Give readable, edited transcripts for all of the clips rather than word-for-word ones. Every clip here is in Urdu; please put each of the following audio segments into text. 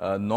9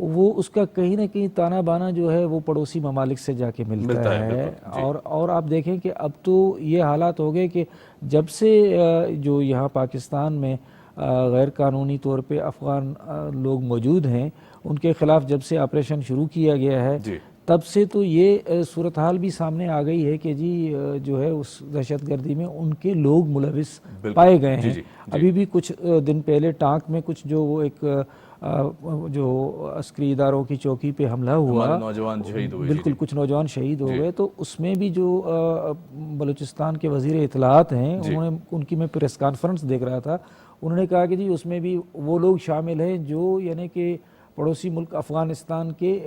وہ اس کا کہیں نہ کہیں تانا بانا جو ہے وہ پڑوسی ممالک سے جا کے ملتا ہے. اور آپ دیکھیں کہ اب تو یہ حالات ہو گئے کہ جب سے جو یہاں پاکستان میں غیر قانونی طور پہ افغان لوگ موجود ہیں ان کے خلاف جب سے آپریشن شروع کیا گیا ہے تب سے تو یہ صورتحال بھی سامنے آ گئی ہے کہ جی جو ہے اس دہشت گردی میں ان کے لوگ ملوث پائے گئے ہیں. ابھی بھی کچھ دن پہلے ٹانک میں کچھ جو وہ ایک جو عسکری اداروں کی چوکی پہ حملہ ہوا, نوجوان شہید ہوئے, بالکل کچھ نوجوان شہید ہو گئے, تو اس میں بھی جو بلوچستان کے وزیر اطلاعات ہیں انہوں نے, ان کی میں پریس کانفرنس دیکھ رہا تھا, انہوں نے کہا کہ جی اس میں بھی وہ لوگ شامل ہیں جو یعنی کہ پڑوسی ملک افغانستان کے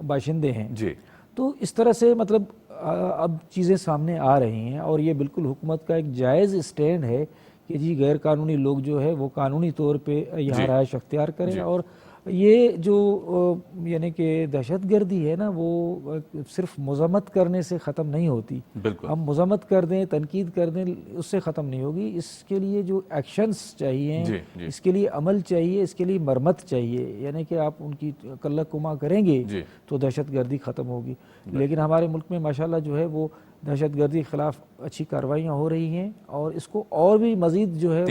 باشندے ہیں. تو اس طرح سے مطلب اب چیزیں سامنے آ رہی ہیں اور یہ بالکل حکومت کا ایک جائز اسٹینڈ ہے کہ جی غیر قانونی لوگ جو ہے وہ قانونی طور پہ یہاں رہائش اختیار کریں. اور یہ جو یعنی کہ دہشت گردی ہے نا وہ صرف مذمت کرنے سے ختم نہیں ہوتی. ہم مذمت کر دیں, تنقید کر دیں, اس سے ختم نہیں ہوگی. اس کے لیے جو ایکشنز چاہیے, اس کے لیے عمل چاہیے, اس کے لیے مرمت چاہیے, یعنی کہ آپ ان کی کلہ کما کریں گے تو دہشت گردی ختم ہوگی. لیکن ہمارے ملک میں ماشاءاللہ جو ہے وہ دہشت گردی کے خلاف اچھی کارروائیاں ہو رہی ہیں اور اس کو اور بھی مزید جو ہے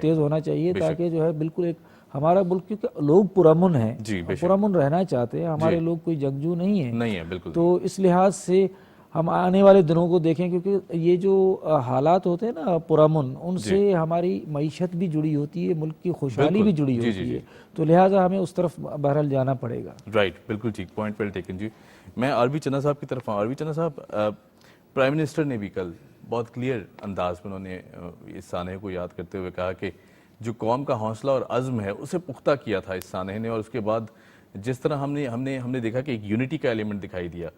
تیز ہونا چاہیے تاکہ جو ہے بالکل ایک ہمارا ملک, کیونکہ لوگ پرامن ہیں, پرامن رہنا چاہتے ہیں, ہمارے لوگ کوئی جنگجو نہیں ہیں. تو اس لحاظ سے ہم آنے والے دنوں کو دیکھیں, کیونکہ یہ جو حالات ہوتے ہیں نا پرامن, ان سے ہماری معیشت بھی جڑی ہوتی ہے, ملک کی خوشحالی بھی جڑی ہوتی ہے, تو لہٰذا ہمیں اس طرف بہرحال جانا پڑے گا. رائٹ, بالکل ٹھیک, پوائنٹ ویل ٹیکن جی. میں عربی چنا صاحب کی طرف آؤں. عربی چنا صاحب, پرائم منسٹر نے بھی کل بہت کلیئر انداز میں انہوں نے اس سانحے کو یاد کرتے ہوئے کہا کہ جو قوم کا حوصلہ اور عزم ہے اسے پختہ کیا تھا اس سانحے نے, اور اس کے بعد جس طرح ہم نے دیکھا کہ ایک یونٹی کا ایلیمنٹ دکھائی دیا.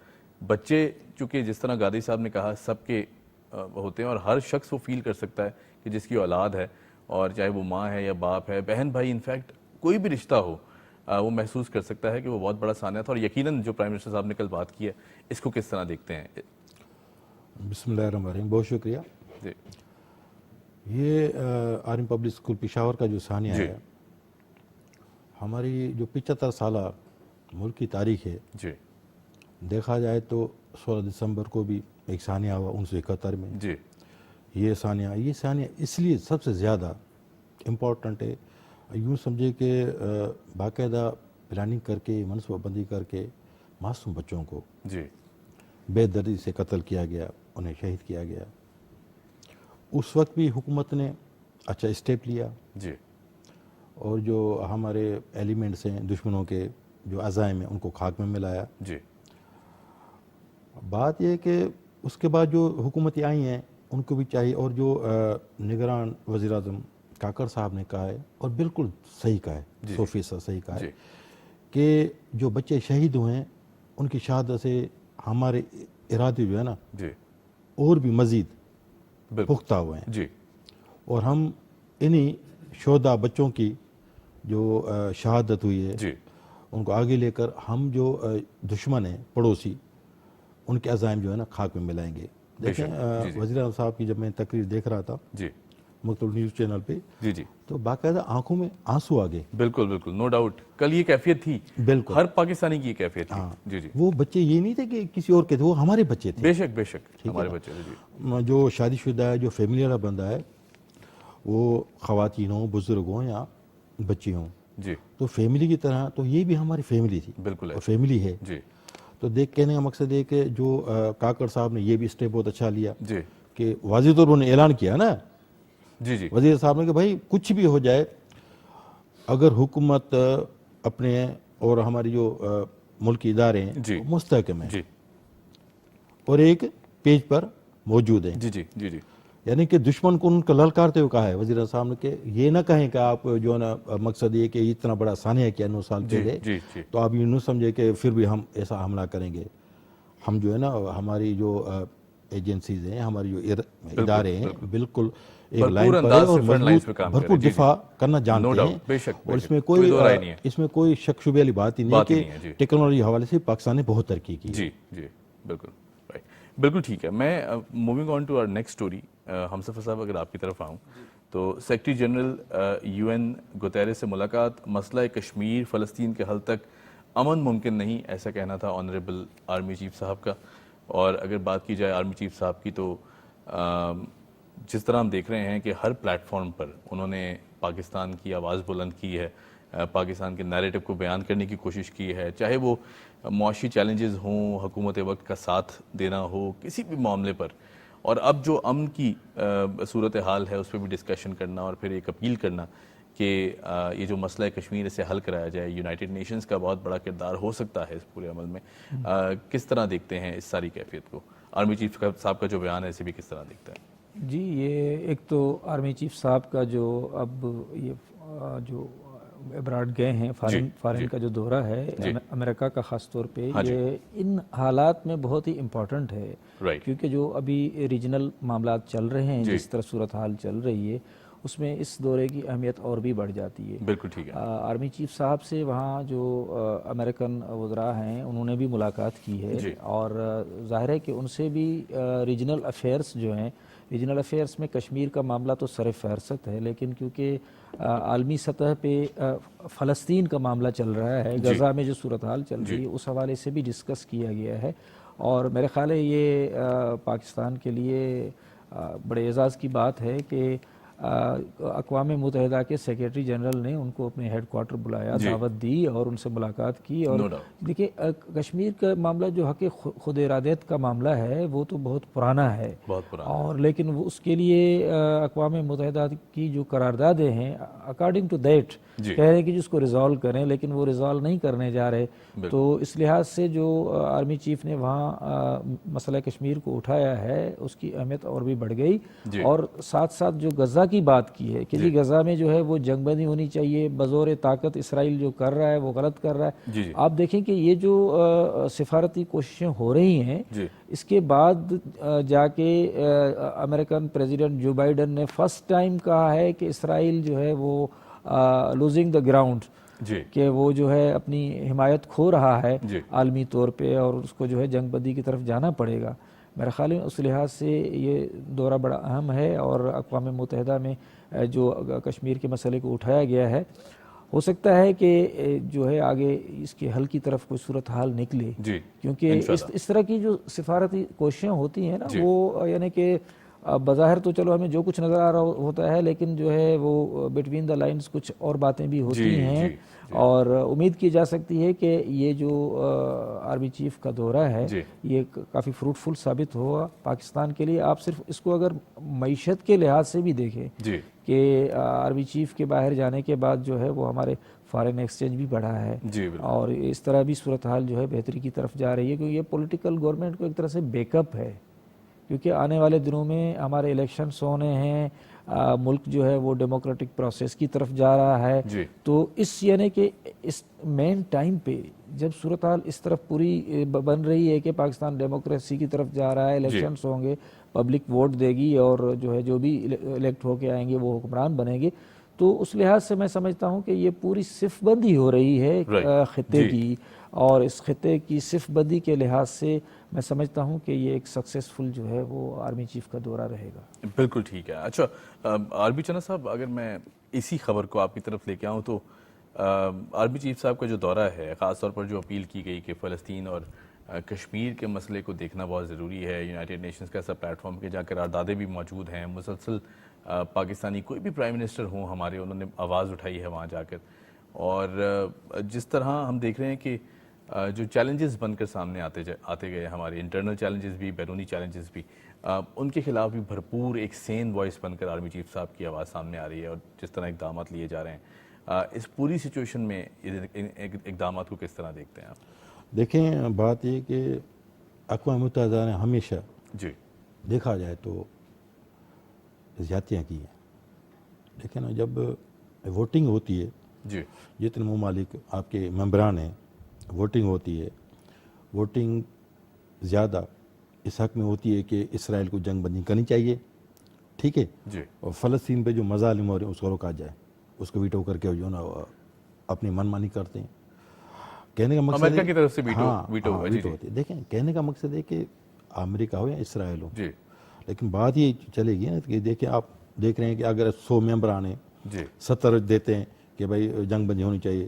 بچے چونکہ جس طرح گادی صاحب نے کہا سب کے ہوتے ہیں اور ہر شخص وہ فیل کر سکتا ہے کہ جس کی اولاد ہے, اور چاہے وہ ماں ہے یا باپ ہے, بہن بھائی, انفیکٹ کوئی بھی رشتہ ہو, وہ محسوس کر سکتا ہے کہ وہ بہت بڑا سانحہ تھا. اور یقیناً جو پرائم منسٹر صاحب نے کل بات کی ہے اس کو کس طرح دیکھتے ہیں؟ بسم اللہ الرحمن الرحیم, بہت شکریہ. یہ آرمی پبلک اسکول پشاور کا جو سانحہ ہے, ہماری جو 75 سالہ ملک کی تاریخ ہے, دیکھا جائے تو 16 دسمبر کو بھی ایک سانحہ ہوا 1971 میں. یہ سانحہ اس لیے سب سے زیادہ امپورٹنٹ ہے, یوں سمجھے کہ باقاعدہ پلاننگ کر کے, منصوبہ بندی کر کے معصوم بچوں کو بے دردی سے قتل کیا گیا, انہیں شہید کیا گیا. اس وقت بھی حکومت نے اچھا اسٹیپ لیا, اور جو ہمارے ایلیمنٹس ہیں دشمنوں کے جو عزائم ہیں ان کو خاک میں ملایا. بات یہ کہ اس کے بعد جو حکومتیں آئی ہیں ان کو بھی چاہیے, اور جو نگران وزیر اعظم کاکڑ صاحب نے کہا ہے, اور بالکل صحیح کہا ہے, 100% صحیح کہا ہے, کہ جو بچے شہید ہوئے ہیں ان کی شہادت سے ہمارے ارادے جو ہے نا اور بھی مزید پختہ ہوئے ہیں. اور ہم انہی شہداء بچوں کی جو شہادت ہوئی ہے ان کو آگے لے کر ہم جو دشمن ہیں پڑوسی, ان کے عزائم جو ہے نا خاک میں ملائیں گے. دیکھیں وزیر اعظم صاحب کی جب میں تقریر دیکھ رہا تھا مختلف نیوز چینل پہ, تو باقاعدہ آنکھوں میں آنسو آ گئے. بالکل بالکل, نو ڈاؤٹ, کل یہ کیفیت تھی, بالکل ہر پاکستانی کی یہ کیفیت تھی. وہ بچے یہ نہیں تھے کہ کسی اور کے تھے, وہ ہمارے بچے تھے. بے شک بے شک, ہمارے بچے تھے. جو شادی شدہ ہے, جو فیملی والا بندہ ہے, وہ خواتین ہوں, بزرگ ہوں یا بچی ہوں, تو فیملی کی طرح تو یہ بھی ہماری فیملی تھی, بالکل فیملی ہے. تو کہنے کا مقصد ہے کہ جو کاکڑ صاحب نے یہ بھی اسٹیپ بہت اچھا لیا کہ واضح طور پر انہوں نے اعلان کیا نا وزیر صاحب نے کہ بھائی کچھ بھی ہو جائے, اگر حکومت اپنے اور ہماری جو ملکی ادارے ہیں مستحکم ہیں اور ایک پیج پر موجود ہیں. یعنی کہ دشمن کو ان کا للکارتے ہوئے کہا ہے وزیر صاحب نے کہ یہ نہ کہیں کہ آپ جو ہے نا مقصد یہ کہ اتنا بڑا سانحہ کیا 9 سال پہلے, تو آپ یہ نہ سمجھے کہ پھر بھی ہم ایسا حملہ کریں گے. ہم جو ہے نا ہماری جو ایجنسیز ہیں, ہماری جو ادارے ہیں, بالکل ایک لائن پر ہے اور بھرپور دفاع کرنا جانتے ہیں. اور اس میں کوئی شک شبے والی بات ہی نہیں کہ ٹیکنالوجی حوالے سے پاکستان نے بہت ترقی کی. جی بالکل بالکل ٹھیک ہے. میں moving on to our next story, Humsafar صاحب اگر آپ کی طرف آؤں تو سیکرٹری جنرل UN گوتیرس سے ملاقات, مسئلہ کشمیر فلسطین کے حل تک امن ممکن نہیں، ایسا کہنا تھا آنریبل آرمی چیف صاحب کا. اور اگر بات کی جائے آرمی چیف صاحب کی تو جس طرح ہم دیکھ رہے ہیں کہ ہر پلیٹ فارم پر انہوں نے پاکستان کی آواز بلند کی ہے، پاکستان کے نیریٹو کو بیان کرنے کی کوشش کی ہے، چاہے وہ معاشی چیلنجز ہوں، حکومت وقت کا ساتھ دینا ہو، کسی بھی معاملے پر. اور اب جو امن کی صورتحال ہے اس پہ بھی ڈسکشن کرنا اور پھر ایک اپیل کرنا کہ یہ جو مسئلہ کشمیر اسے حل کرایا جائے. یونائٹڈ نیشنز کا بہت بڑا کردار ہو سکتا ہے اس پورے عمل میں. کس طرح دیکھتے ہیں اس ساری کیفیت کو؟ آرمی چیف صاحب کا جو بیان ہے اسے بھی کس طرح دیکھتا ہے؟ جی، یہ ایک تو آرمی چیف صاحب کا جو اب یہ جو ابراڈ گئے ہیں، فارن کا جو دورہ ہے امریکہ کا خاص طور پہ، یہ ان حالات میں بہت ہی امپورٹنٹ ہے، کیونکہ جو ابھی ریجنل معاملات چل رہے ہیں، جس طرح صورتحال چل رہی ہے، اس میں اس دورے کی اہمیت اور بھی بڑھ جاتی ہے. بالکل ٹھیک ہے. آرمی چیف صاحب سے وہاں جو امریکن وزراء ہیں انہوں نے بھی ملاقات کی ہے، اور ظاہر ہے کہ ان سے بھی ریجنل افیئرس جو ہیں، ریجنل افیئرس میں کشمیر کا معاملہ تو سر فہرست ہے، لیکن کیونکہ عالمی سطح پہ فلسطین کا معاملہ چل رہا ہے، غزہ میں جو صورتحال چل رہی ہے، اس حوالے سے بھی ڈسکس کیا گیا ہے. اور میرے خیال ہے یہ پاکستان کے لیے بڑے اعزاز کی بات ہے کہ اقوام متحدہ کے سیکریٹری جنرل نے ان کو اپنے ہیڈ کوارٹر بلایا، دعوت دی اور ان سے ملاقات کی. اور دیکھیے کشمیر کا معاملہ جو حق خود ارادیت کا معاملہ ہے وہ تو بہت پرانا ہے، اور لیکن اس کے لیے اقوام متحدہ کی جو قراردادیں ہیں اکارڈنگ ٹو دیٹ کہہ رہے ہیں کہ جس کو ریزالو کریں، لیکن وہ ریزالو نہیں کرنے جا رہے. تو اس لحاظ سے جو آرمی چیف نے وہاں مسئلہ کشمیر کو اٹھایا ہے اس کی اہمیت اور بھی بڑھ گئی. اور ساتھ ساتھ جو غزہ کی بات کی ہے کہ جی غزہ میں جو ہے وہ جنگ بندی ہونی چاہیے، بزور طاقت اسرائیل جو کر رہا ہے وہ غلط کر رہا ہے. آپ دیکھیں کہ یہ جو سفارتی کوششیں ہو رہی ہیں، اس کے بعد جا کے امریکن پریزیڈنٹ جو بائیڈن نے فرسٹ ٹائم کہا ہے کہ اسرائیل جو ہے وہ لوزنگ دا گراؤنڈ، کہ وہ جو ہے اپنی حمایت کھو رہا ہے عالمی طور پہ، اور اس کو جو ہے جنگ بندی کی طرف جانا پڑے گا. میرے خیال میں اس لحاظ سے یہ دورہ بڑا اہم ہے، اور اقوام متحدہ میں جو کشمیر کے مسئلے کو اٹھایا گیا ہے، ہو سکتا ہے کہ جو ہے آگے اس کے حل کی طرف کوئی صورتحال نکلے. کیونکہ اس طرح کی جو سفارتی کوششیں ہوتی ہیں نا، وہ یعنی کہ بظاہر تو چلو ہمیں جو کچھ نظر آ رہا ہوتا ہے، لیکن جو ہے وہ بٹوین دا لائنز کچھ اور باتیں بھی ہوتی ہیں. اور امید کی جا سکتی ہے کہ یہ جو آرمی چیف کا دورہ ہے یہ کافی فروٹفل ثابت ہوا پاکستان کے لیے. آپ صرف اس کو اگر معیشت کے لحاظ سے بھی دیکھیں کہ آرمی چیف کے باہر جانے کے بعد جو ہے وہ ہمارے فارن ایکسچینج بھی بڑھا ہے، اور اس طرح بھی صورتحال جو ہے بہتری کی طرف جا رہی ہے، کیونکہ یہ پولیٹیکل گورنمنٹ کو ایک طرح سے بیک اپ ہے. کیونکہ آنے والے دنوں میں ہمارے الیکشنز ہونے ہیں، ملک جو ہے وہ ڈیموکریٹک پروسیس کی طرف جا رہا ہے. تو اس یعنی کہ اس مین ٹائم پہ جب صورتحال اس طرف پوری بن رہی ہے کہ پاکستان ڈیموکریسی کی طرف جا رہا ہے، الیکشنز ہوں گے، پبلک ووٹ دے گی، اور جو ہے جو بھی الیکٹ ہو کے آئیں گے وہ حکمران بنیں گے، تو اس لحاظ سے میں سمجھتا ہوں کہ یہ پوری صف بندی ہو رہی ہے خطے کی. اور اس خطے کی صف بندی کے لحاظ سے میں سمجھتا ہوں کہ یہ ایک سکسیسفل جو ہے وہ آرمی چیف کا دورہ رہے گا. بالکل ٹھیک ہے. اچھا آرمی چنا صاحب، اگر میں اسی خبر کو آپ کی طرف لے کے آؤں تو آرمی چیف صاحب کا جو دورہ ہے، خاص طور پر جو اپیل کی گئی کہ فلسطین اور کشمیر کے مسئلے کو دیکھنا بہت ضروری ہے، یونائٹڈ نیشنز کا ایسا پلیٹ فارم کے جا کر قراردادیں بھی موجود ہیں، مسلسل پاکستانی کوئی بھی پرائم منسٹر ہوں ہمارے، انہوں نے آواز اٹھائی ہے وہاں جا کر. اور جس طرح ہم دیکھ رہے ہیں کہ جو چیلنجز بن کر سامنے آتے گئے، ہمارے انٹرنل چیلنجز بھی، بیرونی چیلنجز بھی، ان کے خلاف بھی بھرپور ایک سین وائس بن کر آرمی چیف صاحب کی آواز سامنے آ رہی ہے، اور جس طرح اقدامات لیے جا رہے ہیں، اس پوری سچویشن میں اقدامات کو کس طرح دیکھتے ہیں آپ؟ دیکھیں، بات یہ کہ اقوام متحدہ نے ہمیشہ دیکھا جائے تو زیادتیاں کی ہیں. دیکھیں نا، جب ووٹنگ ہوتی ہے، جتنے ممالک آپ کے ممبران ہیں، ووٹنگ ہوتی ہے، ووٹنگ زیادہ اس حق میں ہوتی ہے کہ اسرائیل کو جنگ بندی کرنی چاہیے، ٹھیک ہے، اور فلسطین پہ جو مظالم ہو رہے ہیں اس کو روکا جائے، اس کو ویٹو کر کے جو نا اپنی من مانی کرتے ہیں. کہنے کا مقصد امریکہ کی طرف سے ویٹو ہوتی ہے. دیکھیں، کہنے کا مقصد ہے کہ امریکہ ہو یا اسرائیل ہو، لیکن بات یہ چلے گی نا کہ دیکھیں، آپ دیکھ رہے ہیں کہ اگر 100 ممبران ہیں، 70 دیتے ہیں کہ بھائی جنگ بندی ہونی چاہیے،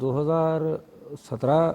2017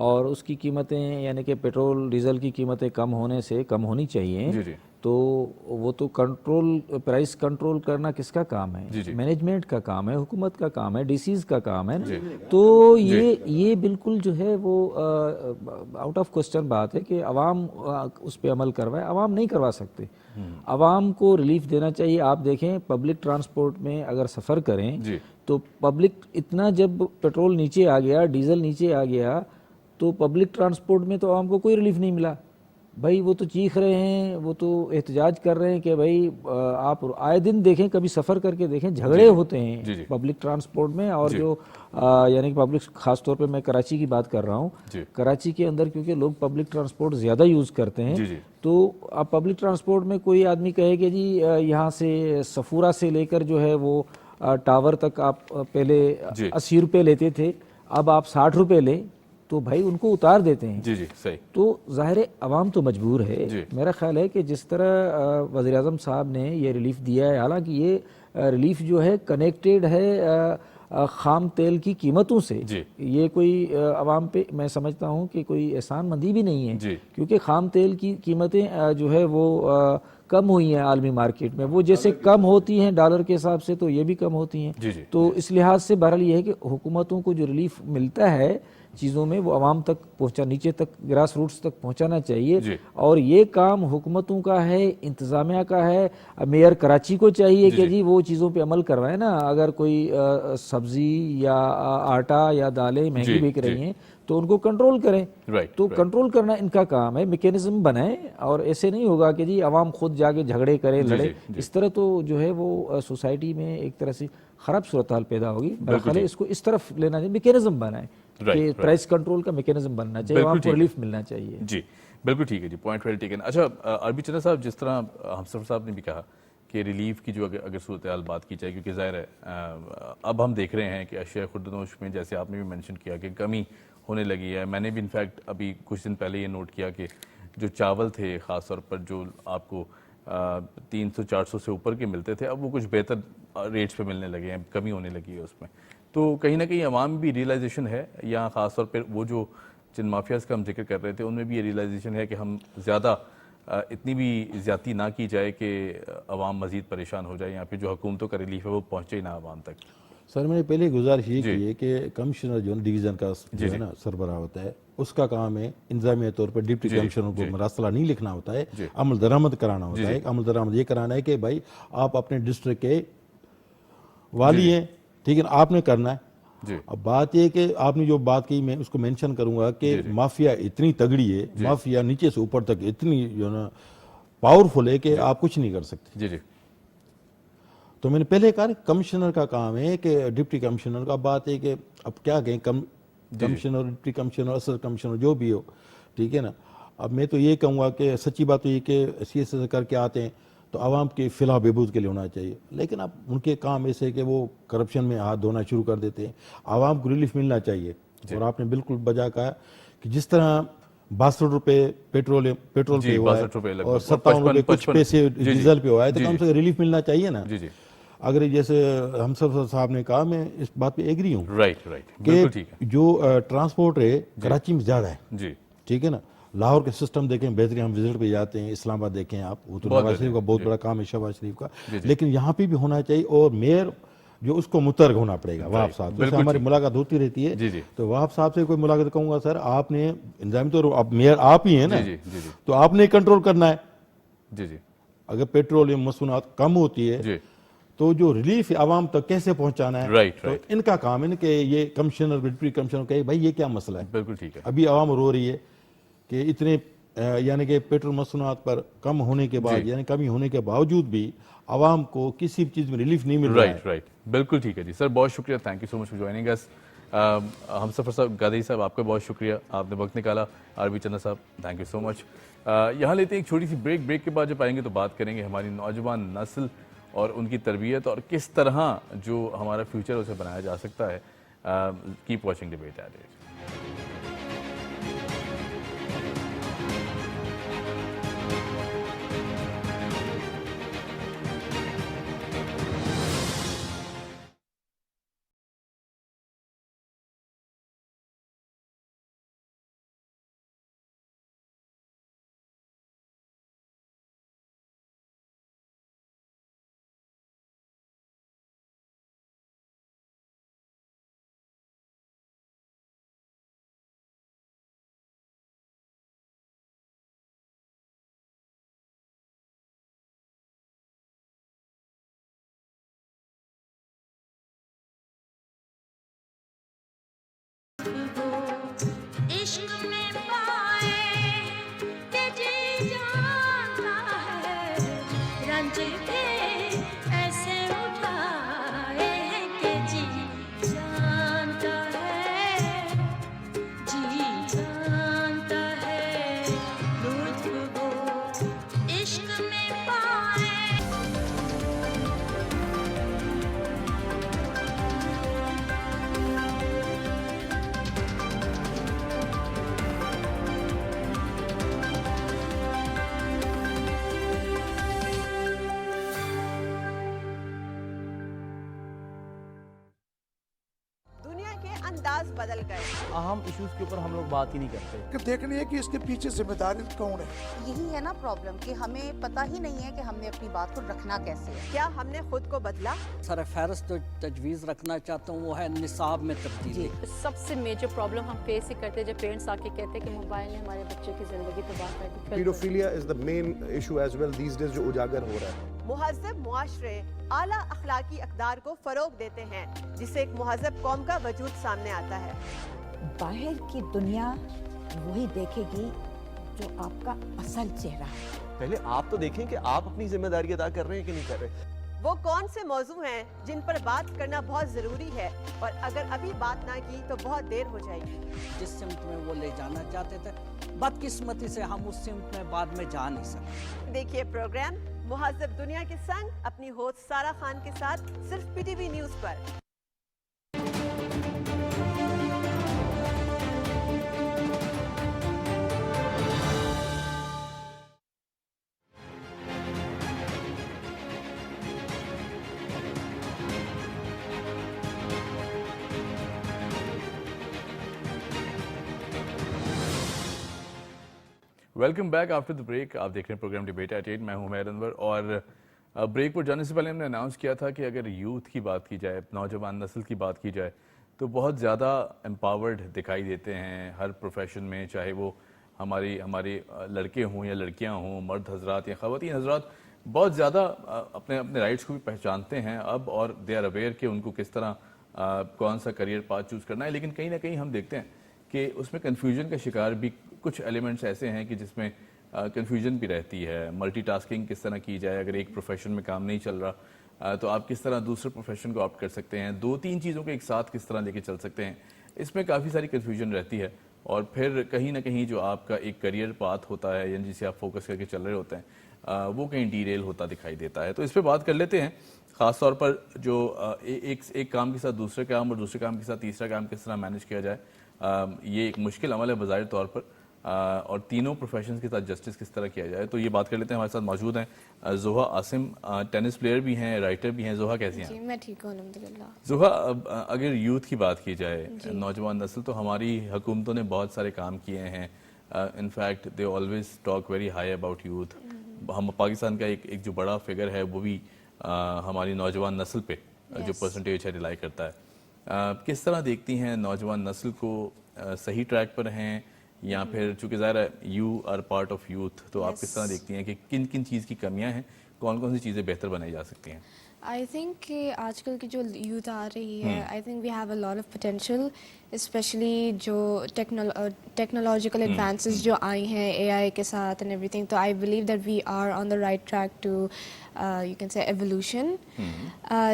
اور اس کی قیمتیں یعنی کہ پیٹرول ڈیزل کی قیمتیں کم ہونے سے کم ہونی چاہیے. جی جی تو وہ تو کنٹرول پرائس کنٹرول کرنا کس کا کام ہے؟ مینجمنٹ کا کام ہے, حکومت کا کام ہے, ڈی سیز کا کام ہے نا. تو یہ بالکل جو ہے وہ آؤٹ آف کوسچن بات ہے کہ عوام اس پہ عمل کروائے. عوام نہیں کروا سکتے, عوام کو ریلیف دینا چاہیے. آپ دیکھیں پبلک ٹرانسپورٹ میں اگر سفر کریں تو پبلک اتنا جب پیٹرول نیچے آ گیا, ڈیزل نیچے آ گیا, تو پبلک ٹرانسپورٹ میں تو عوام کو کوئی ریلیف نہیں ملا. بھائی وہ تو چیخ رہے ہیں, وہ تو احتجاج کر رہے ہیں کہ بھائی آپ آئے دن دیکھیں, کبھی سفر کر کے دیکھیں, جھگڑے ہوتے ہیں پبلک ٹرانسپورٹ میں. اور جو یعنی کہ پبلک, خاص طور پہ میں کراچی کی بات کر رہا ہوں, کراچی کے اندر کیونکہ لوگ پبلک ٹرانسپورٹ زیادہ یوز کرتے ہیں, تو اب پبلک ٹرانسپورٹ میں کوئی آدمی کہے کہ جی یہاں سے صفورہ سے لے کر جو ہے وہ ٹاور تک آپ پہلے 80 روپے لیتے تھے, اب آپ 60 روپے لیں, تو بھائی ان کو اتار دیتے ہیں. جی صحیح. تو ظاہر عوام تو مجبور ہے. میرا خیال ہے کہ جس طرح وزیر اعظم صاحب نے یہ ریلیف دیا ہے, حالانکہ یہ ریلیف جو ہے کنیکٹڈ ہے خام تیل کی قیمتوں سے, یہ کوئی عوام پہ میں سمجھتا ہوں کہ کوئی احسان مندی بھی نہیں ہے, کیونکہ خام تیل کی قیمتیں جو ہے وہ کم ہوئی ہیں عالمی مارکیٹ میں. وہ جیسے کم ہوتی ہیں ڈالر کے حساب سے, تو یہ بھی کم ہوتی ہیں. تو اس لحاظ سے بہرحال یہ ہے کہ حکومتوں کو جو ریلیف ملتا ہے چیزوں میں, وہ عوام تک پہنچا, نیچے تک, گراس روٹس تک پہنچانا چاہیے. اور یہ کام حکومتوں کا ہے, انتظامیہ کا ہے. میئر کراچی کو چاہیے کہ جی وہ چیزوں پہ عمل کروائے نا. اگر کوئی سبزی یا آٹا یا دالیں مہنگی بک رہی ہیں تو ان کو کنٹرول کریں. تو کنٹرول کرنا ان کا کام ہے, میکینزم بنائیں. اور ایسے نہیں ہوگا کہ جی عوام خود جا کے جھگڑے کرے, لڑے. اس طرح تو جو ہے وہ سوسائٹی میں ایک طرح سے خراب صورتحال پیدا ہوگی. میرا خیال ہے اس کو اس طرف لینا چاہیے, میکینزم بنائیں کہ پرائس کنٹرول کا میکینزم بننا چاہیے, عوام کو ریلیف ملنا چاہیے. جی بالکل ٹھیک ہے جی, پوائنٹ ویل ٹیکن. اچھا عربی چنّا صاحب, جس طرح ہمسفر صاحب نے بھی کہا کہ ریلیف کی جو اگر صورتحال بات کی جائے, کیونکہ ظاہر ہے اب ہم دیکھ رہے ہیں کہ اشیاء خوردنوش میں جیسے آپ نے بھی مینشن کیا کہ کمی ہونے لگی ہے. میں نے بھی انفیکٹ ابھی کچھ دن پہلے یہ نوٹ کیا کہ جو چاول تھے خاص طور پر جو آپ کو 300-400 سے اوپر کے ملتے تھے, اب وہ کچھ بہتر ریٹس پہ ملنے لگے ہیں, کمی ہونے لگی ہے اس میں. تو کہیں نہ کہیں عوام بھی ریئلائزیشن ہے, یا خاص طور پر وہ جو جن مافیاز کا ہم ذکر کر رہے تھے ان میں بھی یہ ریئلائزیشن ہے کہ ہم زیادہ اتنی بھی زیادتی نہ کی جائے کہ عوام مزید پریشان ہو جائے, یا پھر جو حکومتوں کا ریلیف ہے وہ پہنچے ہی نہ عوام تک. سر میں نے پہلے گزارش یہ کی ہے کہ کمشنر جو ڈویژن کا جو ہے نا سربراہ ہوتا ہے, اس کا کام ہے انتظامیہ طور پر ڈپٹی کمشنر کو مراسلہ نہیں لکھنا ہوتا ہے, عمل درآمد کرانا ہوتا ہے. عمل درآمد یہ کرانا ہے کہ بھائی آپ اپنے ڈسٹرکٹ کے والی ہیں, ٹھیک ہے, آپ نے کرنا ہے. اب بات یہ کہ آپ نے جو بات کی, میں اس کو مینشن کروں گا کہ مافیا اتنی تگڑی ہے, مافیا نیچے سے اوپر تک اتنی جو ہے نا پاورفل ہے کہ آپ کچھ نہیں کر سکتے. تو میں نے پہلے کہا کمشنر کا کام ہے کہ ڈپٹی کمشنر کا, بات ہے کہ اب کیا کہیں کمشنر, ڈپٹی کمشنر, اصل کمشنر جو بھی ہو, ٹھیک ہے نا. اب میں تو یہ کہوں گا کہ سچی بات تو یہ کہ سی ایس کر کے آتے ہیں تو عوام کی فلاح بہبود کے لیے ہونا چاہیے, لیکن اب ان کے کام ایسے کہ وہ کرپشن میں ہاتھ دھونا شروع کر دیتے ہیں. عوام کو ریلیف ملنا چاہیے. اور آپ نے بالکل بجا کہا کہ جس طرح 62 روپے پیٹرول پہ ہوا ہے اور 57 روپے کچھ پیسے ڈیزل پہ ہوا ہے, تو کم سے کم ریلیف ملنا چاہیے نا. اگر جیسے ہم صاحب نے کہا, میں اس بات پہ ایگری ہوں کہ جو ٹرانسپورٹ ہے کراچی میں زیادہ ہے, ٹھیک ہے نا. لاہور کے سسٹم دیکھیں بہترین, ہم وزٹ پہ جاتے ہیں, اسلام آباد دیکھیں آپ, وہ تو نواز شریف کا بہت بڑا کام ہے, شہباز شریف کا, لیکن یہاں پہ بھی ہونا چاہیے. اور میئر جو اس کو مترک ہونا پڑے گا, وہاب صاحب, جیسے ہماری ملاقات ہوتی رہتی ہے, تو وہاب صاحب سے کوئی ملاقات کہوں گا سر آپ نے انتظامی طور اب میئر آپ ہی ہیں نا, تو آپ نے کنٹرول کرنا ہے. اگر پیٹرولیم مصنوعات کم ہوتی ہے تو جو ریلیف عوام تک کیسے پہنچانا ہے, تو ان کا کام ہے کہ یہ کمشنر ڈپٹی کمشنر کہے بھائی یہ کیا مسئلہ ہے. بالکل ٹھیک ہے. ابھی عوام رو رہی ہے کہ اتنے یعنی کہ پیٹرول مصنوعات پر کم ہونے کے بعد, یعنی کمی ہونے کے باوجود بھی عوام کو کسی چیز میں ریلیف نہیں مل رہا ہے. رائٹ بالکل ٹھیک ہے جی. سر بہت شکریہ, thank you so much for joining us. Humsafar صاحب, گادری صاحب, آپ کا بہت شکریہ, آپ نے وقت نکالا. عربی چنّا صاحب, تھینک یو سو مچ. یہاں لیتے ہیں ایک چھوٹی سی بریک کے بعد جب آئیں گے تو بات کریں گے ہماری نوجوان نسل اور ان کی تربیت اور کس طرح جو ہمارا فیوچر اسے بنایا جا سکتا ہے. Keep watching debate at 8. عشق میں پائے کہ جی جانتا ہے رنج کے ایسے اٹھائے کہ جی جانتا ہے لطف وہ عشق میں پائے. دنیا کے انداز بدل گئے. اہم ایشوز کے اوپر ہم لوگ بات ہی نہیں کرتے. کہ دیکھنی ہے کہ اس کے پیچھے ذمہ دار کون ہے. یہی ہے نا پرابلم کہ ہمیں پتہ ہی نہیں ہے کہ ہم نے اپنی بات کو رکھنا کیسے ہے. کیا ہم نے خود کو بدلا؟ سر فہرست جو تجویز رکھنا چاہتا ہوں وہ ہے نصاب میں تبدیلی. سب سے میجر پرابلم ہم فیس ہی کرتے ہیں جب پیرنٹس آ کے کہتے ہیں کہ موبائل نے ہمارے بچے کی زندگی تباہ کر دی. Paedophilia is the main issue as well these days جو اجاگر ہو رہا ہے. مہذب معاشرے اعلیٰ اخلاقی اقدار کو فروغ دیتے ہیں جس سے ایک مہذب قوم کا وجود سامنے آتا ہے. باہر کی دنیا وہی دیکھے گی جو آپ کا اصل چہرہ ہے. پہلے آپ تو دیکھیں کہ آپ اپنی ذمہ داری ادا کر رہے ہیں کہ نہیں کر رہے. وہ کون سے موضوع ہیں جن پر بات کرنا بہت ضروری ہے اور اگر ابھی بات نہ کی تو بہت دیر ہو جائے گی. جس سمت میں وہ لے جانا چاہتے تھے بدقسمتی سے ہم اس سمت میں بعد میں جا نہیں سکتے. دیکھیے پروگرام مہذب دنیا کے سنگ اپنی ہوسٹ سارا خان کے ساتھ صرف P T V news per. Welcome back after the break. آپ دیکھ رہے ہیں پروگرام ڈیبیٹ ایٹ 8. میں ہوں عمیر انور اور بریک پر جانے سے پہلے ہم نے اناؤنس کیا تھا کہ اگر یوتھ کی بات کی جائے, نوجوان نسل کی بات کی جائے تو بہت زیادہ امپاورڈ دکھائی دیتے ہیں ہر پروفیشن میں, چاہے وہ ہماری لڑکے ہوں یا لڑکیاں ہوں, مرد حضرات یا خواتین حضرات بہت زیادہ اپنے رائٹس کو بھی پہچانتے ہیں اب, اور دے آر اویئر کہ ان کو کس طرح کون سا کریئر پاتھ چوز کرنا ہے. لیکن کہیں نہ کہیں ہم دیکھتے ہیں کہ اس میں کنفیوژن کا شکار بھی کچھ ایلیمنٹس ایسے ہیں کہ جس میں کنفیوژن بھی رہتی ہے. ملٹی ٹاسکنگ کس طرح کی جائے, اگر ایک پروفیشن میں کام نہیں چل رہا تو آپ کس طرح دوسرے پروفیشن کو آپٹ کر سکتے ہیں, 2-3 چیزوں کو ایک ساتھ کس طرح لے کے چل سکتے ہیں. اس میں کافی ساری کنفیوژن رہتی ہے اور پھر کہیں نہ کہیں جو آپ کا ایک کریئر پاتھ ہوتا ہے یعنی جسے آپ فوکس کر کے چل رہے ہوتے ہیں وہ کہیں ڈیریل ہوتا دکھائی دیتا ہے. تو اس پہ بات کر لیتے ہیں, خاص طور پر جو ایک کام کے ساتھ دوسرے کام اور دوسرے کام کے ساتھ تیسرا کام کس طرح مینیج کیا جائے. یہ ایک مشکل عمل ہے بظاہر طور پر, اور تینوں پروفیشنز کے ساتھ جسٹس کس طرح کیا جائے. تو یہ بات کر لیتے ہیں. ہمارے ساتھ موجود ہیں زوہا عاصم, ٹینس پلیئر بھی ہیں, رائٹر بھی ہیں. زوہا کیسی ہیں؟ جی میں ٹھیک ہوں الحمدللہ. زوہا, اگر یوتھ کی بات کی جائے, نوجوان نسل, تو ہماری حکومتوں نے بہت سارے کام کیے ہیں. In fact they always talk very high about youth. ہم پاکستان کا ایک جو بڑا فگر ہے وہ بھی ہماری نوجوان نسل پہ جو پرسنٹیج ہے ریلائی کرتا ہے. کس طرح دیکھتی ہیں نوجوان نسل کو, صحیح ٹریک پر ہیں یا پھر چونکہ ظاہر ہے you are part of youth, تو آپ کس طرح دیکھتی ہیں کہ کن کن چیز کی کمیاں ہیں, کون کون سی چیزیں بہتر بنائی جا سکتی ہیں؟ آئی تھنک کہ آج کل کی جو یوتھ آ رہی ہے, I think we have a lot of potential, especially جو ٹیکنالوجیکل ایڈوانسز جو آئی ہیں اے آئی کے ساتھ اینڈ ایوری تھنگ. تو I believe that we are on the right track to you can say evolution.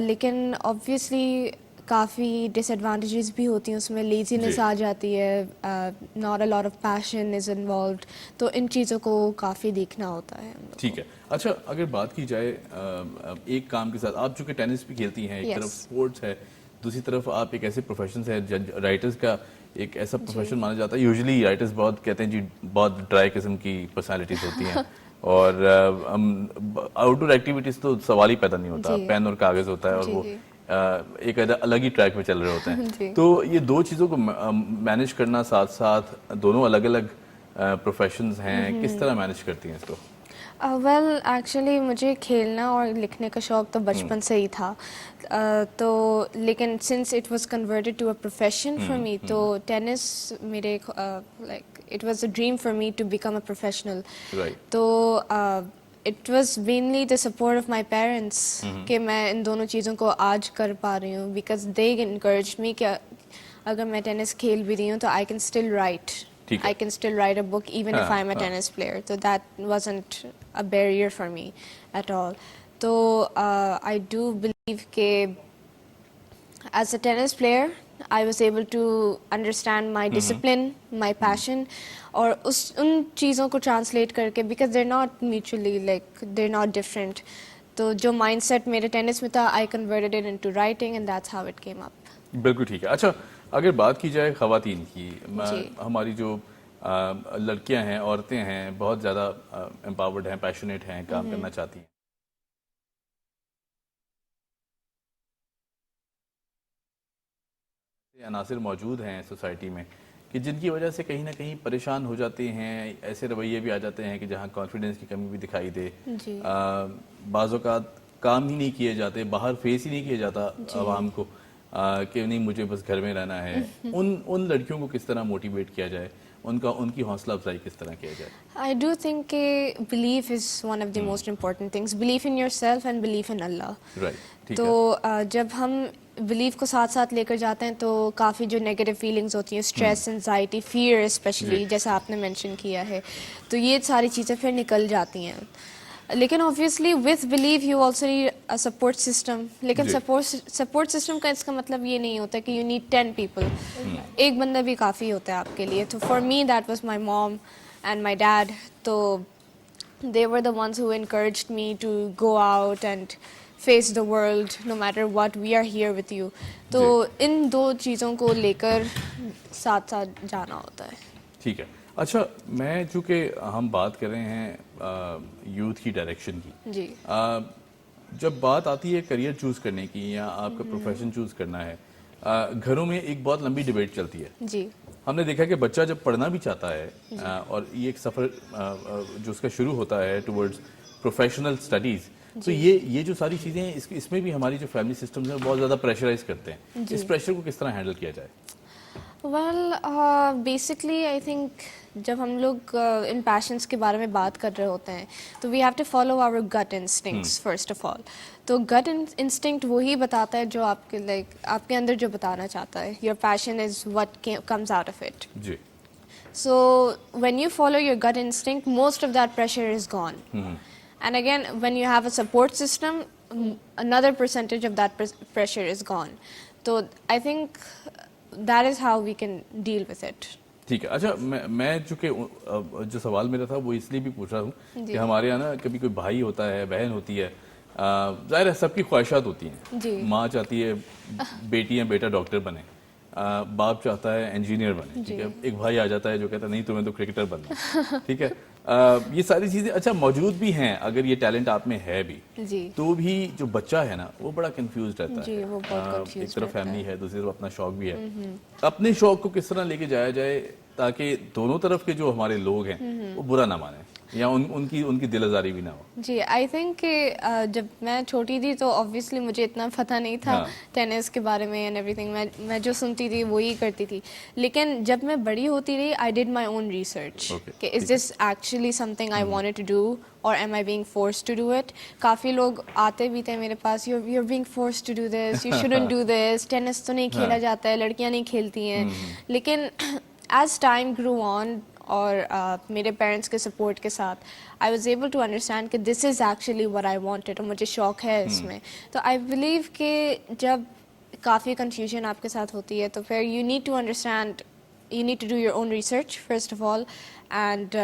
لیکن آبویسلی کافی ڈس ایڈوانٹیجز بھی ہوتی ہیں اس میں, لیزینس آ جاتی ہے, not a lot of passion is involved, تو ان چیزوں کو کافی دیکھنا ہوتا ہے. ٹھیک ہے. اچھا, اگر بات کی جائے ایک کام کے ساتھ, آپ چونکہ ٹینس بھی کھیلتی ہیں, ایک طرف اسپورٹس ہے, دوسری طرف آپ ایک ایسے پروفیشنز ہیں, رائٹرز کا ایک ایسا پروفیشن مانا جاتا ہے. یوزلی رائٹرز بہت کہتے ہیں جی بہت ڈرائی قسم کی پرسنالٹیز ہوتی ہیں اور آؤٹ ڈور ایکٹیویٹیز تو سوال ہی پیدا نہیں ہوتا, پین اور کاغذ ہوتا ہے اور وہ ایک الگ ہی ٹریک میں چل رہے ہوتے ہیں. تو یہ دو چیزوں کو مینیج کرنا ساتھ ساتھ, دونوں الگ الگ پروفیشنز ہیں, کس طرح مینیج کرتی ہیں اس کو؟ ویل ایکچولی مجھے کھیلنا اور لکھنے کا شوق تو بچپن سے ہی تھا, تو لیکن since it was converted to a profession for me, تو ٹینس میرے like it was a dream for me to become a professional. تو it was mainly the support of my parents کہ میں ان دونوں چیزوں کو آج کر پا رہی ہوں, بیکاز دے انکریج می کہ اگر میں ٹینس کھیل بھی رہی ہوں تو I can still right I can still write a book even if I'm a tennis player. So that wasn't a barrier for me at all. So I do believe that as a tennis player, I was able to understand my discipline, my passion, اور ان چیزوں کو ٹرانسلیٹ کر کے, because they're not mutually like they're not different. تو جو مائنڈ سیٹ میرے ٹینس میں تھا, I converted it into writing and that's how it came up. بالکل ٹھیک ہے. اچھا اگر بات کی جائے خواتین کی, ہماری جو لڑکیاں ہیں, عورتیں ہیں, بہت زیادہ امپاورڈ ہیں, پیشنیٹ ہیں, کام کرنا چاہتی ہیں, عناصر موجود ہیں سوسائٹی میں کہ جن کی وجہ سے کہیں نہ کہیں پریشان ہو جاتے ہیں, ایسے رویے بھی آ جاتے ہیں کہ جہاں کانفیڈنس کی کمی بھی دکھائی دے, بعض اوقات کام ہی نہیں کیے جاتے, باہر فیس ہی نہیں کیا جاتا عوام کو کہ نہیں مجھے بس گھر میں رہنا ہے. ان لڑکیوں کو کس طرح موٹیویٹ کیا جائے, ان کی حوصلہ افزائی کس طرح کیا جائے؟ I do think کہ belief is one of the most important things. Belief in yourself and belief in Allah. تو جب ہم بلیف کو ساتھ ساتھ لے کر جاتے ہیں تو کافی جو نیگیٹو فیلنگز ہوتی ہیں, اسٹریس, انزائٹی, فیئر اسپیشلی, جیسا آپ نے مینشن کیا ہے, تو یہ ساری چیزیں پھر نکل جاتی ہیں. لیکن obviously with belief you also need a support system. لیکن support system کا اس کا مطلب یہ نہیں ہوتا کہ you need 10 people. ایک بندہ بھی کافی ہوتا ہے آپ کے لیے. تو for me that was my mom and my dad. تو they were the ones who encouraged me to go out and face the world no matter what. We are here with you. تو ان دو چیزوں کو لے کر ساتھ ساتھ جانا ہوتا ہے. ٹھیک ہے. اچھا میں چونکہ ہم بات کر رہے ہیں یوتھ کی ڈائریکشن کی, جب بات آتی ہے کریئر چوز کرنے کی یا آپ کا پروفیشن چوز کرنا ہے, گھروں میں ایک بہت لمبی ڈیبیٹ چلتی ہے. جی ہم نے دیکھا کہ بچہ جب پڑھنا بھی چاہتا ہے اور یہ ایک سفر جو اس کا شروع ہوتا ہے ٹورڈز پروفیشنل اسٹڈیز, تو یہ جو ساری چیزیں ہیں اس میں بھی ہماری جو فیملی سسٹمز ہیں بہت زیادہ پریشرائز کرتے ہیں. اس پریشر کو کس طرح ہینڈل کیا جائے؟ ویل بیسکلی آئی تھنک جب ہم لوگ ان پیشنس کے بارے میں بات کر رہے ہوتے ہیں تو وی ہیو ٹو فالو آور گٹ انسٹنکٹس فرسٹ آف آل. تو گٹ انسٹنکٹ وہی بتاتا ہے جو آپ کے لائک آپ کے اندر جو بتانا چاہتا ہے. Your passion is what comes out of it. جی. So when you follow your gut instinct most of that pressure is gone. And again, when you have a support system, another percentage of that pressure is gone. So I think that is how we can deal with it. ٹھیک ہے. اچھا میں چونکہ جو سوال میرا تھا وہ اس لیے بھی پوچھ رہا ہوں کہ ہمارے یہاں نا کبھی کوئی بھائی ہوتا ہے, بہن ہوتی ہے, ظاہر ہے سب کی خواہشات ہوتی ہیں. ماں چاہتی ہے بیٹی یا بیٹا ڈاکٹر بنے, باپ چاہتا ہے انجینئر بنے, ٹھیک ہے. ایک بھائی آ جاتا ہے جو کہتا ہے نہیں تمہیں تو کرکٹر بننا, ٹھیک ہے. یہ ساری چیزیں اچھا موجود بھی ہیں, اگر یہ ٹیلنٹ آپ میں ہے بھی تو بھی جو بچہ ہے نا وہ بڑا کنفیوزڈ رہتا ہے. ایک طرف فیملی ہے, دوسری طرف اپنا شوق بھی ہے. اپنے شوق کو کس طرح لے کے جایا جائے تاکہ دونوں طرف کے جو ہمارے لوگ ہیں وہ برا نہ مانیں یا ان کی دل آزاری بھی نہ ہو؟ جی آئی تھنک کہ جب میں چھوٹی تھی تو آبویسلی مجھے اتنا پتہ نہیں تھا ٹینس کے بارے میں اینڈ ایوری تھنگ. میں جو سنتی تھی وہی کرتی تھی. لیکن جب میں بڑی ہوتی رہی I did my own research کہ is this actually something I wanted to do اور am I being forced to do it. کافی لوگ آتے بھی تھے میرے پاس, you are being forced to do this, you shouldn't do this, tennis تو نہیں کھیلا جاتا ہے, لڑکیاں نہیں کھیلتی ہیں. لیکن ایز ٹائم گرو آن اور میرے پیرنٹس کے سپورٹ کے ساتھ I was able to understand کہ this is actually what I wanted, اور مجھے شوق ہے اس میں. تو آئی بلیو کہ جب کافی کنفیوژن آپ کے ساتھ ہوتی ہے تو پھر you need to understand, you need to do your own research first of all. And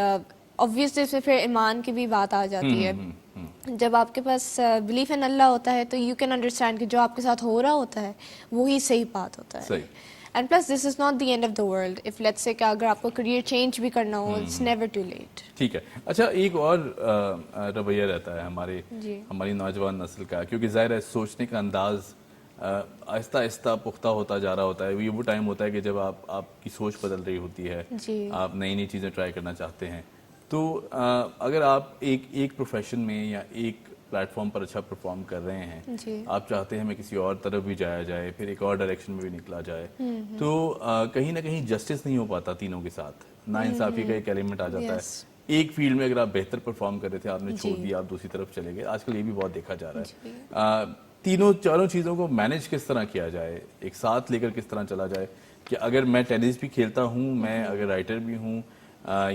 obviously اس میں پھر ایمان کی بھی بات آ جاتی ہے. جب آپ کے پاس بلیف ان اللہ ہوتا ہے تو یو کین انڈرسٹینڈ کہ جو آپ کے ساتھ ہو رہا ہوتا ہے وہی صحیح بات ہوتا ہے. And plus this is not the end of the world. If let's say کہ اگر آپ کو کریئر چینج بھی کرنا ہو اٹس نیور ٹو لیٹ. ٹھیک ہے. اچھا ایک اور رویہ رہتا ہے ہماری نوجوان نسل کا, کیونکہ ظاہر ہے سوچنے کا انداز آہستہ آہستہ پختہ ہوتا جا رہا ہوتا ہے. یہ وہ ٹائم ہوتا ہے کہ جب آپ کی سوچ بدل رہی ہوتی ہے, آپ نئی چیزیں ٹرائی کرنا چاہتے ہیں. تو اگر آپ ایک پروفیشن میں یا ایک پلیٹ فارم پر اچھا پرفارم کر رہے ہیں, آپ چاہتے ہیں میں کسی اور طرف بھی جایا جائے, پھر ایک اور ڈائریکشن میں بھی نکلا جائے, تو کہیں نہ کہیں جسٹس نہیں ہو پاتا تینوں کے ساتھ, ناانصافی کا ایک ایلیمنٹ آ جاتا ہے. ایک فیلڈ میں اگر آپ بہتر پرفارم کر رہے تھے, آپ نے چھوڑ دیا, آپ دوسری طرف چلے گئے. آج کل یہ بھی بہت دیکھا جا رہا ہے. چاروں چیزوں کو مینیج کس طرح کیا جائے, ایک ساتھ لے کر کس طرح چلا جائے, کہ اگر میں ٹینس بھی کھیلتا ہوں, میں اگر رائٹر بھی ہوں,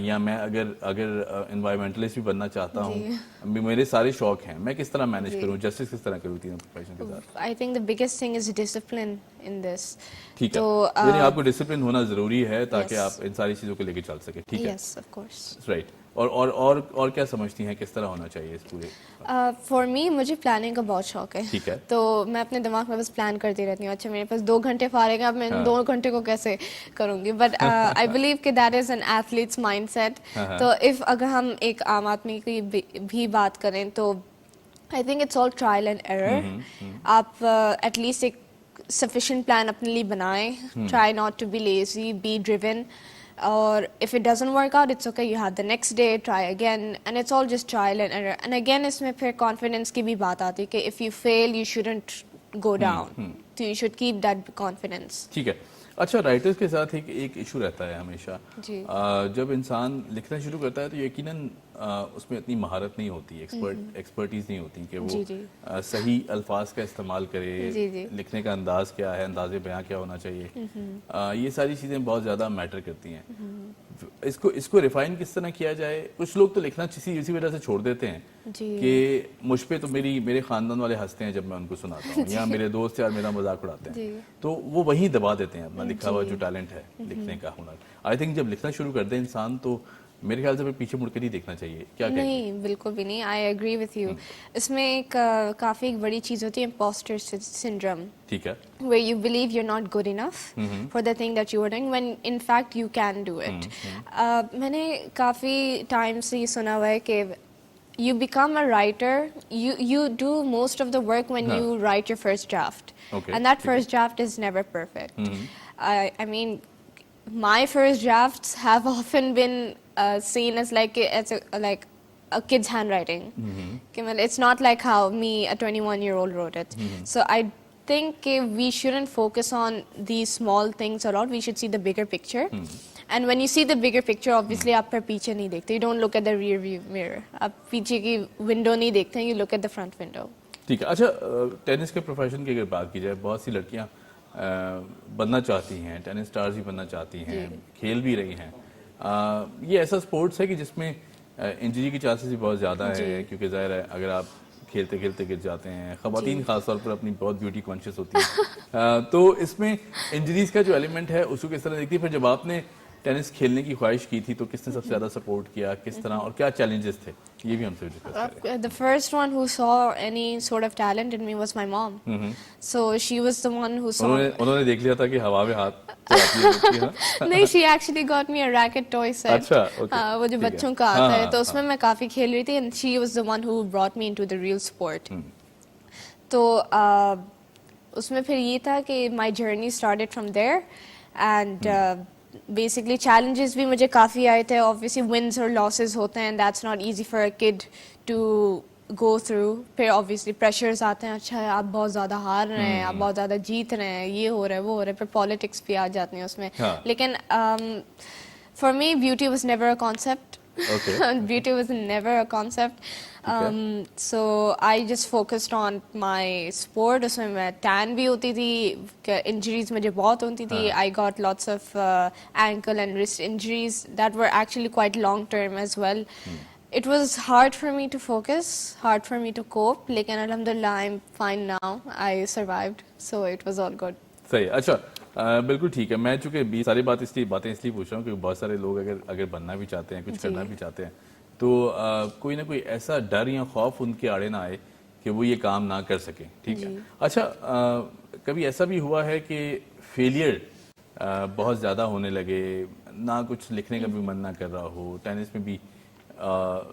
یا میں اگر انوائرمنٹلسٹ بھی بننا چاہتا ہوں, میرے سارے شوق ہیں, میں کس طرح مینیج کروں, جسٹس کس طرح کروں تینوں پروفیشن کے ساتھ؟ I think the biggest thing is discipline in this. ٹھیک ہے, یعنی آپ کو ڈسپلن ہونا ضروری ہے تاکہ آپ ان ساری چیزوں کو لے کے چل سکیں. ٹھیک ہے, Yes, of course. رائٹ. اور کیا سمجھتی ہیں کس طرح ہونا چاہیے اس پورے؟ فار می, مجھے پلاننگ کا بہت شوق ہے. ٹھیک ہے, تو میں اپنے دماغ میں بس پلان کرتی رہتی ہوں. اچھا میرے پاس 2 گھنٹے فارغ ہیں, اب میں 2 گھنٹے کو کیسے کروں گی. بٹ آئی بلیو کہ that is an athlete's mindset. تو اگر ہم ایک عام آدمی کی بھی بات کریں تو I think it's all trial and error. آپ ایٹ لیسٹ ایک sufficient plan اپنے لیے بنائیں. Try not to be lazy, be driven. اور if it doesn't work out, it's okay, you have the next day, try again, and it's all just trial and error. And again اس میں پھر confidence کی بھی بات آتی ہے کہ if you fail, you shouldn't go down. So you should keep that confidence. ٹھیک ہے. اچھا, رائٹرز کے ساتھ ایک ایشو رہتا ہے ہمیشہ, جب انسان لکھنا شروع کرتا ہے تو یقیناً اس میں اتنی مہارت نہیں ہوتی, ایکسپرٹیز نہیں ہوتی کہ وہ صحیح الفاظ کا استعمال کرے, لکھنے کا انداز کیا ہے, انداز بیاں کیا ہونا چاہیے, یہ ساری چیزیں بہت زیادہ میٹر کرتی ہیں. اس کو ریفائن کس طرح کیا جائے؟ کچھ لوگ تو لکھنا اسی وجہ سے چھوڑ دیتے ہیں کہ مجھ پہ تو میرے خاندان والے ہنستے ہیں جب میں ان کو سناتا ہوں, یا میرے دوست یار میرا مذاق اڑاتے ہیں, تو وہ وہیں دبا دیتے ہیں اپنا لکھا ہوا جو ٹیلنٹ ہے لکھنے کا ہنر. آئی تھنک جب لکھنا شروع کر دے انسان تو میرے خیال سے پھر پیچھے مڑ کر نہیں دیکھنا چاہیے. کیا نہیں, بالکل بھی نہیں. I agree with you. اس میں ایک کافی ایک بڑی چیز ہوتی ہے امپوسٹر سنڈروم. ٹھیک ہے, where you believe you're not good enough for the thing that you are doing when in fact you can do it. میں نے کافی ٹائم سے یہ سنا ہوا ہے کہ you become a writer, you do most of the work when you write your first draft. And that first draft is never perfect. I mean, my first drafts have often been seen as like a kid's handwriting. It's not like how me, a 21-year-old, wrote it. So I think we shouldn't focus on these small things at all. We should see the bigger picture. And when you see the bigger picture, obviously آپ پر پیچھے نہیں دیکھتے. You don't look at the rear view mirror. آپ پیچھے کی ونڈو نہیں دیکھتے ہیں. You look at the front window. ٹھیک ہے. اچھا, ٹینس کے پروفیشن کی اگر بات کی جائے, بہت سی لڑکیاں بننا چاہتی ہیں, ٹینس اسٹارز بھی بننا چاہتی ہیں, کھیل بھی رہی ہیں. یہ ایسا اسپورٹس ہے کہ جس میں انجری کی چانسز بھی بہت زیادہ ہے, کیونکہ ظاہر ہے اگر آپ کھیلتے کھیلتے گر جاتے ہیں, خواتین خاص طور پر اپنی بہت بیوٹی کانشیس ہوتی ہیں, تو اس میں انجریز کا جو ایلیمنٹ ہے اس کو کس طرح دیکھتی ہے؟ پھر جب آپ نے ٹینس کھیلنے کی خواہش کی تھی تو کس نے سب سے زیادہ سپورٹ کیا, کس طرح, اور کیا چیلنجز تھے, یہ بھی ہم سے ڈسکس کریں. The first one who saw any sort of talent in me was my mom. So she was the one who saw. انہوں نے دیکھ لیا تھا کہ ہوا میں ہاتھ نہیں, she actually got me a racket toy set. وہ جو بچوں کا آتا ہے, تو اس میں میں کافی کھیل رہی تھی, and she was the one who brought me into the real sport. تو اس میں پھر یہ تھا کہ my journey started from there, and basically challenges بھی مجھے کافی آئے تھے. obviously ونس اور لاسز ہوتے ہیں, that's not easy for a kid to go through. پھر obviously pressures آتے ہیں, اچھا آپ بہت زیادہ ہار رہے ہیں, آپ بہت زیادہ جیت رہے ہیں, یہ ہو رہا ہے وہ ہو رہا ہے, پھر پالیٹکس بھی آ جاتی ہیں اس میں. لیکن for me beauty was never a concept. Beauty was never a concept. So I just focused on my sport. اس میں میں tan بھی ہوتی تھی, injuries مجھے بہت ہوتی تھی. I got lots of ankle and wrist injuries that were actually quite long term as well. It was hard for me to focus, hard for me to cope, لیکن alhamdulillah I'm fine now. I survived, so it was all good. صحیح. اچھا, بالکل ٹھیک ہے. میں چونکہ ساری باتیں اس لیے پوچھ رہا ہوں کیونکہ بہت سارے لوگ اگر بننا بھی چاہتے ہیں, کچھ کرنا بھی چاہتے ہیں, تو کوئی نہ کوئی ایسا ڈر یا خوف ان کے آڑے نہ آئے کہ وہ یہ کام نہ کر سکیں. ٹھیک ہے. اچھا, کبھی ایسا بھی ہوا ہے کہ فیلئر بہت زیادہ ہونے لگے, نہ کچھ لکھنے کا بھی من نہ کر رہا ہو, ٹینس میں بھی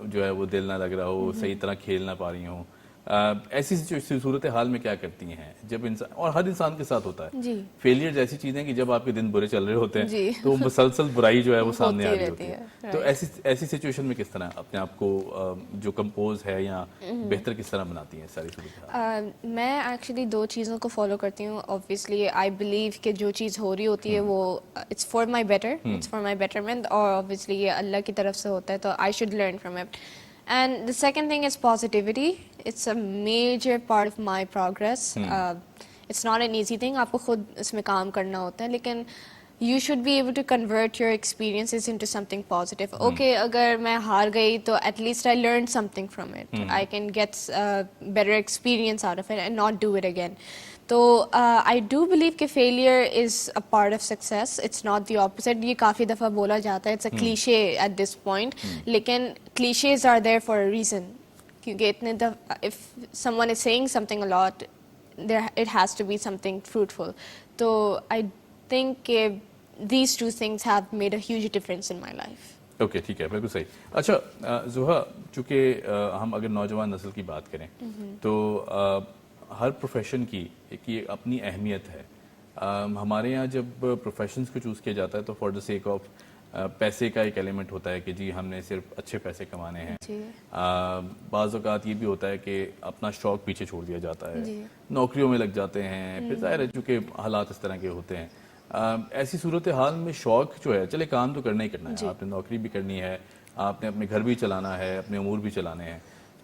جو ہے وہ دل نہ لگ رہا ہو, صحیح طرح کھیل نہ پا رہی ہوں, ایسی صورت حال میں کیا کرتی ہیں جب انسان, اور ہر انسان کے ساتھ ہوتا ہے, فیلئر ایسی چیزیں کہ جب آپ کے دن برے چل رہے ہوتے ہیں تو مسلسل برائی جو ہے وہ سامنے آ رہی ہوتی ہے, تو ایسی سچویشن میں کس طرح اپنے آپ کو جو کمپوز ہے یا بہتر کس طرح بناتی ہیں ساری صورت حال؟ میں ایکچولی 2 چیزوں کو فالو کرتی ہوں. obviously I believe کہ جو چیز ہو رہی ہوتی ہے وہ it's for my better, it's for my betterment, اور obviously یہ اللہ کی طرف سے ہوتا ہے تو I should learn from it. And the second thing is positivity. It's a major part of my progress. It's not an easy thing. آپ کو خود اس میں کام کرنا ہوتا ہے, لیکن you should be able to convert your experiences into something positive. Okay, agar main haar gayi to at least I learned something from it. I can get better experience out of it and not do it again. So I do believe کہ failure is a part of success. It's not the opposite. یہ کافی دفعہ بولا جاتا ہے. It's a cliche at this point. لیکن cliches are there for a reason. کیونکہ اتنے دفعہ if someone is saying something a lot, it has to be something fruitful. So I think these two things have made a huge difference in my life. Okay ٹھیک ہے بالکل صحیح. اچھا زوہا چونکہ ہم اگر نوجوان نسل کی بات کریں تو ہر پروفیشن کی ایک یہ اپنی اہمیت ہے. ہمارے یہاں جب پروفیشنز کو چوز کیا جاتا ہے تو فار دا سیک آف پیسے کا ایک ایلیمنٹ ہوتا ہے کہ جی ہم نے صرف اچھے پیسے کمانے ہیں. بعض اوقات یہ بھی ہوتا ہے کہ اپنا شوق پیچھے چھوڑ دیا جاتا ہے, نوکریوں میں لگ جاتے ہیں, پھر ظاہر ہے چونکہ حالات اس طرح کے ہوتے ہیں. ایسی صورتحال میں شوق جو ہے, چلے کام تو کرنا ہی کرنا ہے, آپ نے نوکری بھی کرنی ہے, آپ نے اپنے گھر بھی چلانا ہے, اپنے امور بھی چلانے ہیں,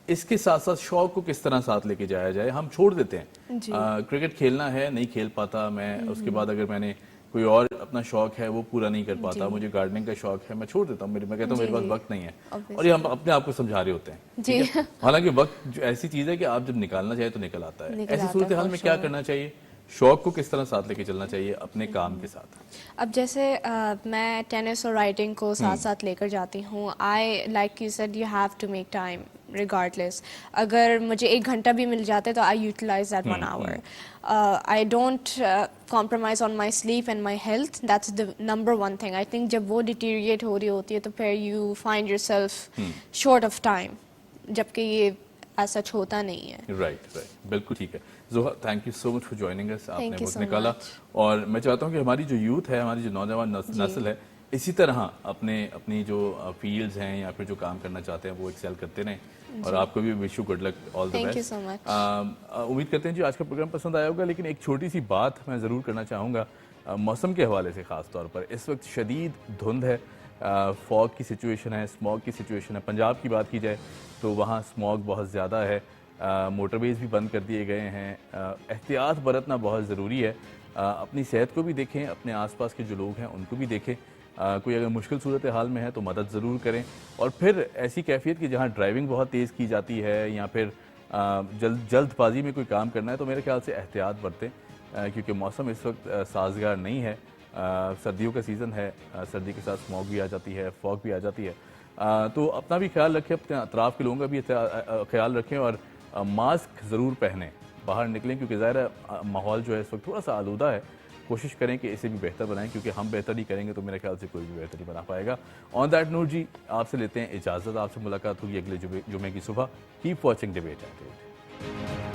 اس کے ساتھ ساتھ شوق کو کس طرح ساتھ لے کے جایا جائے. ہم چھوڑ دیتے ہیں کرکٹ کھیلنا ہے نہیں کھیل پاتا میں, اس کے بعد اگر میں نے کوئی اور اپنا شوق ہے وہ پورا نہیں کر پاتا, مجھے گارڈننگ کا شوق ہے میں چھوڑ دیتا ہوں, میں کہتا ہوں میرے پاس وقت نہیں ہے, اور یہ ہم اپنے آپ کو سمجھا رہے ہوتے ہیں. حالانکہ وقت ایسی چیز ہے کہ آپ جب نکالنا چاہے تو نکل آتا ہے. ایسی صورتحال میں کیا کرنا چاہیے, شوق کو کس طرح ساتھ لے کے چلنا چاہیے اپنے کام کے ساتھ؟ اب جیسے میں ٹینس اور رائٹنگ کو ساتھ ساتھ لے کر جاتی ہوں. I like you said you have to make time regardless. اگر مجھے 1 گھنٹہ بھی مل جاتا ہے تو I utilise that 1 hour. I don't compromise on my sleep and my health. That's the number 1 thing. I think جب وہ ڈیٹیریٹ ہو رہی ہوتی ہے تو پھر you find yourself short of time, جبکہ یہ ایز سچ ہوتا نہیں ہے. رائٹ بالکل ٹھیک ہے. Zoha thank you so much for joining us. آپ نے وقت نکالا, اور میں چاہتا ہوں کہ ہماری جو یوتھ ہے, ہماری جو نوجوان نسل ہے, اسی طرح اپنی جو فیلڈز ہیں یا پھر جو کام کرنا چاہتے ہیں وہ ایکسیل کرتے رہیں, اور آپ کو بھی wish you good luck, all the best. امید کرتے ہیں جی آج کا پروگرام پسند آیا ہوگا, لیکن ایک چھوٹی سی بات میں ضرور کرنا چاہوں گا موسم کے حوالے سے. خاص طور پر اس وقت شدید دھند ہے, فوگ کی سچویشن ہے, اسموگ کی سچویشن ہے. پنجاب کی بات کی جائے تو وہاں اسموگ بہت زیادہ ہے, موٹر ویز بھی بند کر دیے گئے ہیں. احتیاط برتنا بہت ضروری ہے. اپنی صحت کو بھی دیکھیں, اپنے آس پاس کے جو لوگ ہیں ان کو بھی دیکھیں. کوئی اگر مشکل صورتحال میں ہے تو مدد ضرور کریں, اور پھر ایسی کیفیت کہ جہاں ڈرائیونگ بہت تیز کی جاتی ہے یا پھر جلد بازی میں کوئی کام کرنا ہے تو میرے خیال سے احتیاط برتیں, کیونکہ موسم اس وقت سازگار نہیں ہے. سردیوں کا سیزن ہے, سردی کے ساتھ اسموگ بھی آ جاتی ہے, فوگ بھی آ جاتی ہے. تو اپنا بھی خیال رکھیں, اپنے اطراف کے لوگوں کا بھی خیال رکھیں, اور ماسک ضرور پہنیں باہر نکلیں, کیونکہ ظاہر ہے ماحول جو ہے اس وقت تھوڑا سا آلودہ ہے. کوشش کریں کہ اسے بھی بہتر بنائیں, کیونکہ ہم بہتر نہیں کریں گے تو میرے خیال سے کوئی بھی بہتر نہیں بنا پائے گا. آن دیٹ نوٹ جی آپ سے لیتے ہیں اجازت, آپ سے ملاقات ہوگی اگلے جمعے کی صبح. Keep watching debate at 8.